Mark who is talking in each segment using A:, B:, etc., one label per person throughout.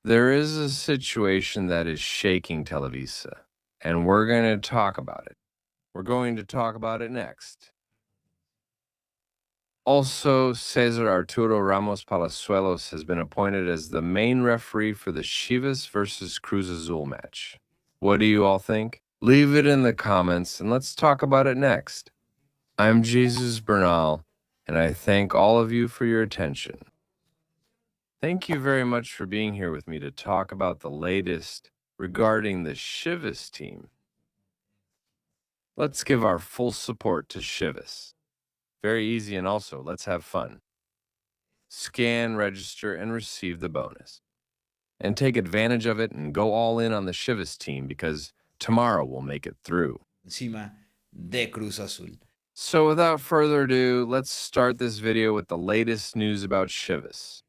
A: There is a situation that is shaking Televisa, and we're going to talk about it. We're going to talk about it next. Also, César Arturo Ramos Palazuelos has been appointed as the main referee for the Chivas versus Cruz Azul match. What do you all think? Leave it in the comments and let's talk about it next. I'm Jesus Bernal, and I thank all of you for your attention. Thank you very much for being here with me to talk about the latest regarding the Chivas team. Let's give our full support to Chivas. Very easy, and also, let's have fun. Scan, register, and receive the bonus. And take advantage of it and go all in on the Chivas team because tomorrow we'll make it through.
B: Encima de Cruz Azul.
A: So without further ado, let's start this video with the latest news about Chivas.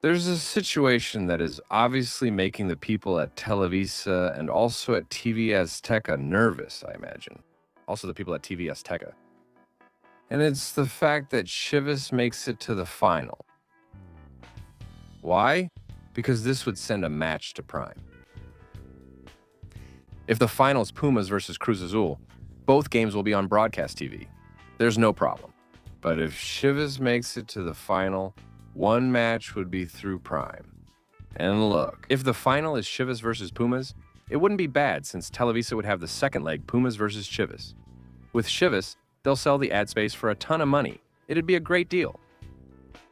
A: There's a situation that is obviously making the people at Televisa and also at TV Azteca nervous, I imagine. Also the people at TV Azteca. And it's the fact that Chivas makes it to the final. Why? Because this would send a match to Prime. If the final is Pumas versus Cruz Azul, both games will be on broadcast TV. There's no problem. But if Chivas makes it to the final, one match would be through Prime. And look, if the final is Chivas versus Pumas, it wouldn't be bad since Televisa would have the second leg, Pumas versus Chivas. With Chivas, they'll sell the ad space for a ton of money. It'd be a great deal.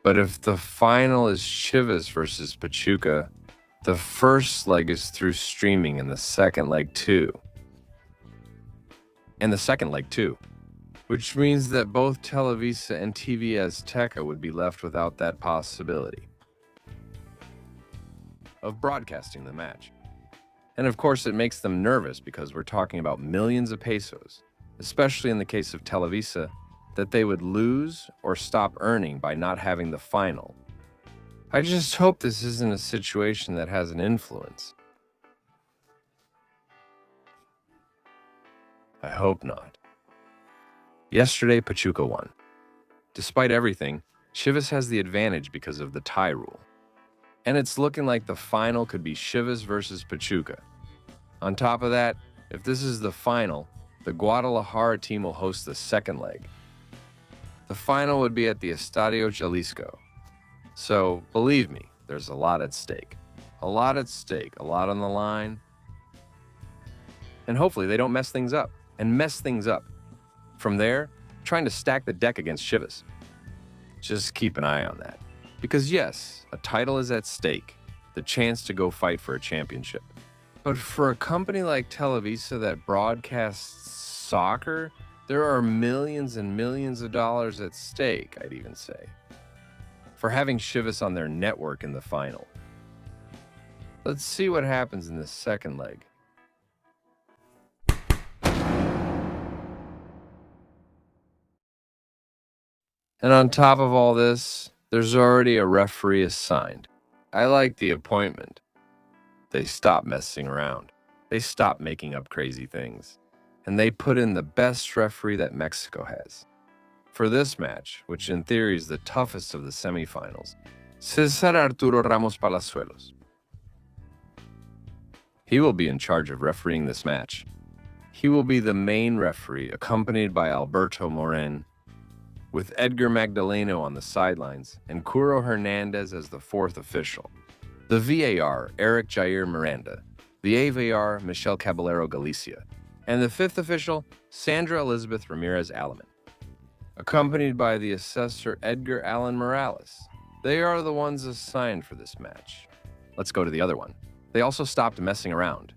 A: But if the final is Chivas versus Pachuca, the first leg is through streaming and the second leg too. Which means that both Televisa and TV Azteca would be left without that possibility of broadcasting the match. And of course, it makes them nervous because we're talking about millions of pesos, especially in the case of Televisa, that they would lose or stop earning by not having the final. I just hope this isn't a situation that has an influence. I hope not. Yesterday, Pachuca won. Despite everything, Chivas has the advantage because of the tie rule. And it's looking like the final could be Chivas versus Pachuca. On top of that, if this is the final, the Guadalajara team will host the second leg. The final would be at the Estadio Jalisco. So, believe me, there's a lot at stake. A lot at stake, a lot on the line. And hopefully they don't mess things up. From there, trying to stack the deck against Chivas. Just keep an eye on that. Because yes, a title is at stake, the chance to go fight for a championship. But for a company like Televisa that broadcasts soccer, there are millions and millions of dollars at stake, I'd even say, for having Chivas on their network in the final. Let's see what happens in the second leg. And on top of all this, there's already a referee assigned. I like the appointment. They stopped messing around. They stopped making up crazy things. And they put in the best referee that Mexico has. For this match, which in theory is the toughest of the semifinals, César Arturo Ramos Palazuelos. He will be in charge of refereeing this match. He will be the main referee, accompanied by Alberto Moren, with Edgar Magdaleno on the sidelines and Curo Hernandez as the fourth official. The VAR, Eric Jair Miranda. The AVR, Michelle Caballero Galicia. And the fifth official, Sandra Elizabeth Ramirez Alaman, accompanied by the assessor Edgar Allan Morales. They are the ones assigned for this match. Let's go to the other one. They also stopped messing around.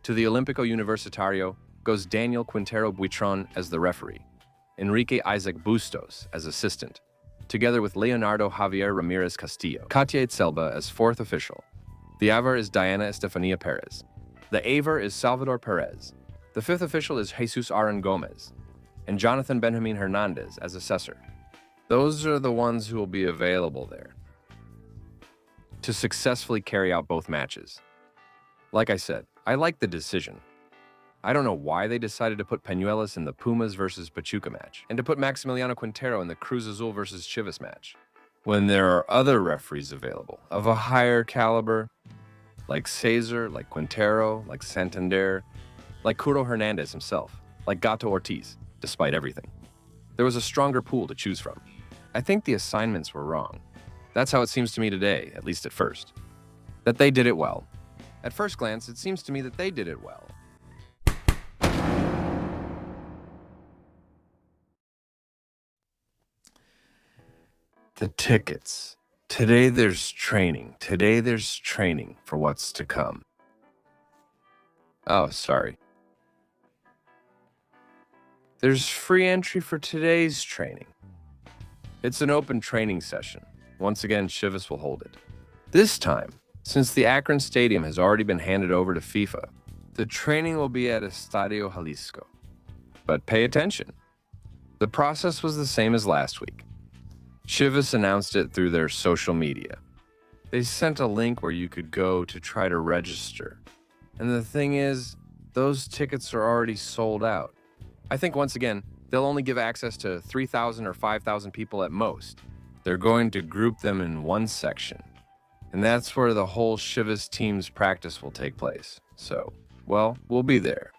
A: To the Olímpico Universitario goes Daniel Quintero Buitron as the referee, Enrique Isaac Bustos as assistant, together with Leonardo Javier Ramirez Castillo. Katia Itzelba as fourth official. The AVAR is Diana Estefania Perez. The AVAR is Salvador Perez. The fifth official is Jesus Aaron Gomez, and Jonathan Benjamin Hernandez as assessor. Those are the ones who will be available there to successfully carry out both matches. Like I said, I like the decision. I don't know why they decided to put Peñuelas in the Pumas versus Pachuca match and to put Maximiliano Quintero in the Cruz Azul versus Chivas match, when there are other referees available of a higher caliber, like César, like Quintero, like Santander, like Curo Hernandez himself, like Gato Ortiz, despite everything. There was a stronger pool to choose from. I think the assignments were wrong. That's how it seems to me today, at least at first. That they did it well. At first glance, it seems to me that they did it well. The tickets. Today there's training. Today there's training for what's to come. Oh, sorry. There's free entry for today's training. It's an open training session. Once again, Chivas will hold it. This time, since the Akron Stadium has already been handed over to FIFA, the training will be at Estadio Jalisco. But pay attention. The process was the same as last week. Chivas announced it through their social media. They sent a link where you could go to try to register. And the thing is, those tickets are already sold out. I think once again, they'll only give access to 3,000 or 5,000 people at most. They're going to group them in one section. And that's where the whole Chivas team's practice will take place. So, well, we'll be there.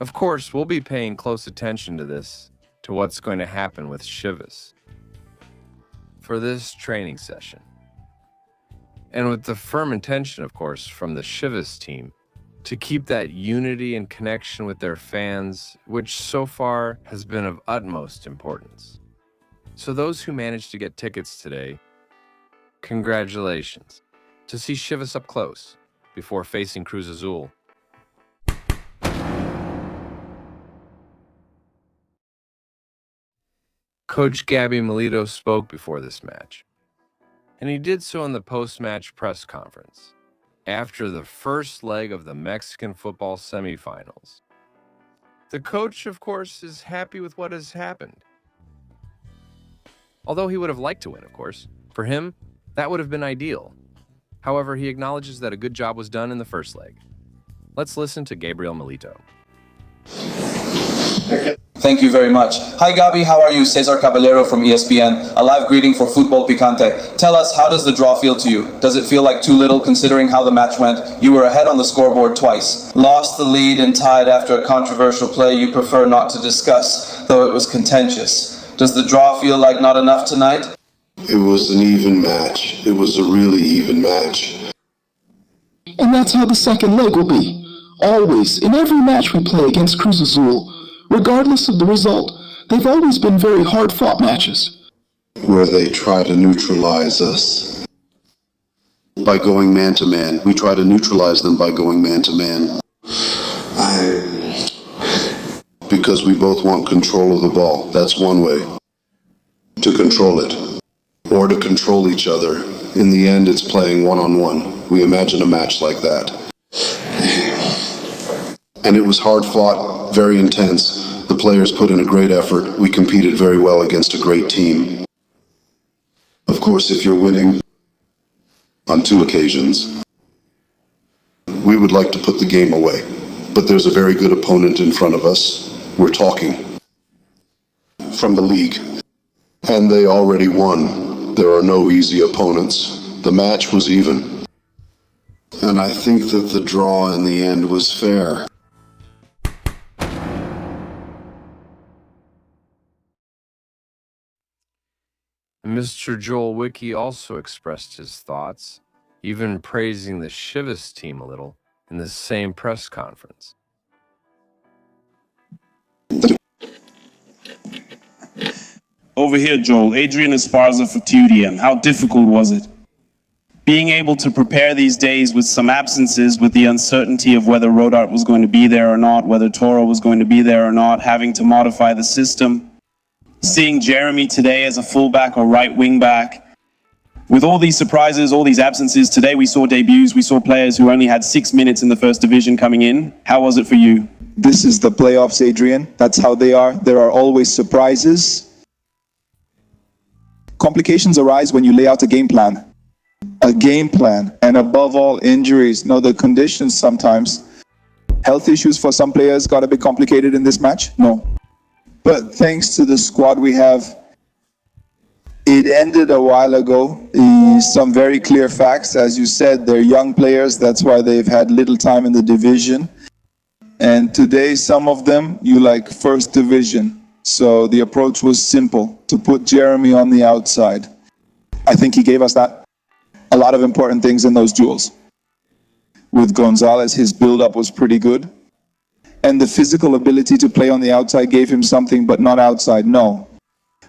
A: Of course, we'll be paying close attention to this, to what's going to happen with Chivas for this training session. And with the firm intention, of course, from the Chivas team to keep that unity and connection with their fans, which so far has been of utmost importance. So those who managed to get tickets today, congratulations. To see Chivas up close before facing Cruz Azul. Coach Gabby Milito spoke before this match, and he did so in the post-match press conference after the first leg of the Mexican football semifinals. The coach, of course, is happy with what has happened. Although he would have liked to win, of course. For him, that would have been ideal. However, he acknowledges that a good job was done in the first leg. Let's listen to Gabriel Milito.
C: Thank you very much. Hi Gabi, how are you? César Caballero from ESPN. A live greeting for Football Picante. Tell us, how does the draw feel to you? Does it feel like too little considering how the match went? You were ahead on the scoreboard twice. Lost the lead and tied after a controversial play you prefer not to discuss, though it was contentious. Does the draw feel like not enough tonight?
D: It was an even match. It was a really even match.
E: And that's how the second leg will be. Always, in every match we play against Cruz Azul, regardless of the result, they've always been very hard-fought matches.
D: Where they try to neutralize us. By going man-to-man. We try to neutralize them by going man-to-man. Because we both want control of the ball. That's one way. To control it. Or to control each other. In the end, it's playing one-on-one. We imagine a match like that. And it was hard-fought, very intense. The players put in a great effort. We competed very well against a great team. Of course, if you're winning on 2 occasions, we would like to put the game away. But there's a very good opponent in front of us. We're talking. From the league. And they already won. There are no easy opponents. The match was even. And I think that the draw in the end was fair.
A: Mr. Joel Wiki also expressed his thoughts, even praising the Chivas team a little in the same press conference.
F: Over here, Joel, Adrian Esparza for TUDM. How difficult was it? Being able to prepare these days with some absences, with the uncertainty of whether Rodart was going to be there or not, whether Toro was going to be there or not, having to modify the system. Seeing Jeremy today as a fullback or right wing back. With all these surprises, all these absences, today we saw debuts, we saw players who only had 6 minutes in the first division coming in. How was it for you?
G: This is the playoffs, Adrian. That's how they are. There are always surprises. complications arise when you lay out a game plan. A game plan, and above all, injuries. No, the conditions sometimes. Health issues for some players got a bit complicated in this match? No. But thanks to the squad we have, it ended a while ago. Some very clear facts. As you said, they're young players. That's why they've had little time in the division. And today, some of them, you like first division. So the approach was simple, to put Jeremy on the outside. I think he gave us that. A lot of important things in those duels. With Gonzalez, his build-up was pretty good. And the physical ability to play on the outside gave him something, but not outside, no.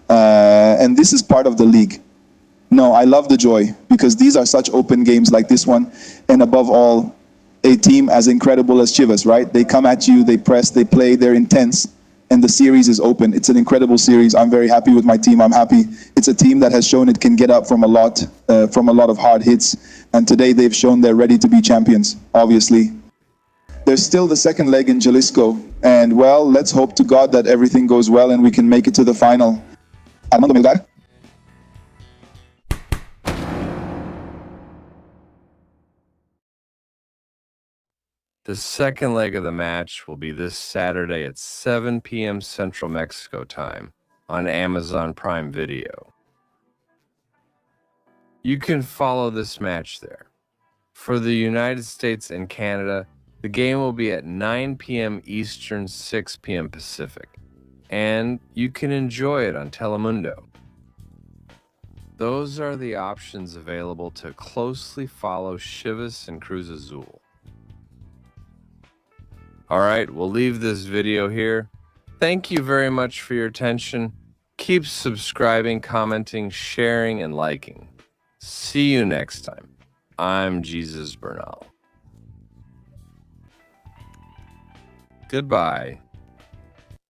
G: And this is part of the league. No, I love the joy, because these are such open games like this one. And above all, a team as incredible as Chivas, right? They come at you, they press, they play, they're intense. And the series is open. It's an incredible series. I'm very happy with my team. I'm happy. It's a team that has shown it can get up from a lot of hard hits. And today they've shown they're ready to be champions, obviously. There's still the second leg in Jalisco. And, well, let's hope to God that everything goes well and we can make it to the final. Armando Melgar.
A: The second leg of the match will be this Saturday at 7 p.m. Central Mexico time on Amazon Prime Video. You can follow this match there. For the United States and Canada, the game will be at 9 p.m. Eastern, 6 p.m. Pacific, and you can enjoy it on Telemundo. Those are the options available to closely follow Chivas and Cruz Azul. Alright, we'll leave this video here. Thank you very much for your attention. Keep subscribing, commenting, sharing, and liking. See you next time. I'm Jesus Bernal. Goodbye.